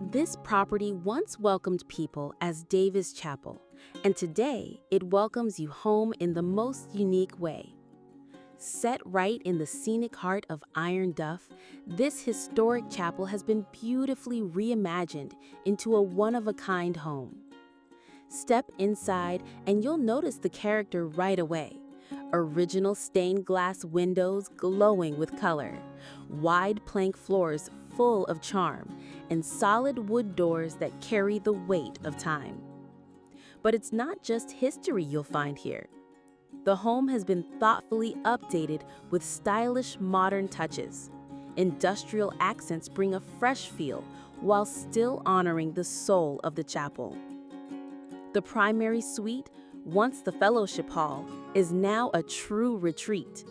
This property once welcomed people as Davis Chapel, and today it welcomes you home in the most unique way. Set right in the scenic heart of Iron Duff, this historic chapel has been beautifully reimagined into a one-of-a-kind home. Step inside and you'll notice the character right away. Original stained glass windows glowing with color, wide plank floors full of charm, and solid wood doors that carry the weight of time. But it's not just history you'll find here. The home has been thoughtfully updated with stylish modern touches. Industrial accents bring a fresh feel while still honoring the soul of the chapel. The primary suite, once the fellowship hall, is now a true retreat.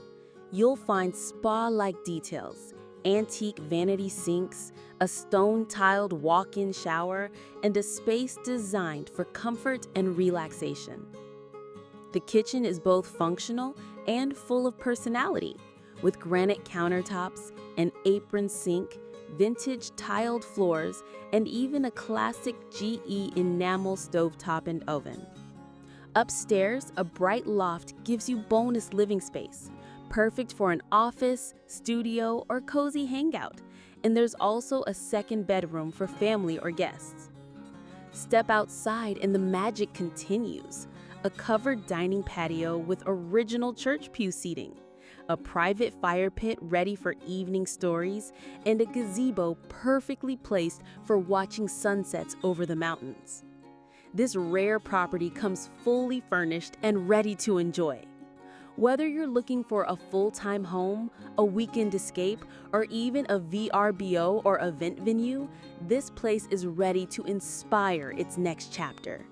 You'll find spa-like details, antique vanity sinks, a stone-tiled walk-in shower, and a space designed for comfort and relaxation. The kitchen is both functional and full of personality, with granite countertops, an apron sink, vintage tiled floors, and even a classic GE enamel stovetop and oven. Upstairs, a bright loft gives you bonus living space, perfect for an office, studio, or cozy hangout, and there's also a second bedroom for family or guests. Step outside and the magic continues. A covered dining patio with original church pew seating, a private fire pit ready for evening stories, and a gazebo perfectly placed for watching sunsets over the mountains. This rare property comes fully furnished and ready to enjoy. Whether you're looking for a full-time home, a weekend escape, or even a VRBO or event venue, this place is ready to inspire its next chapter.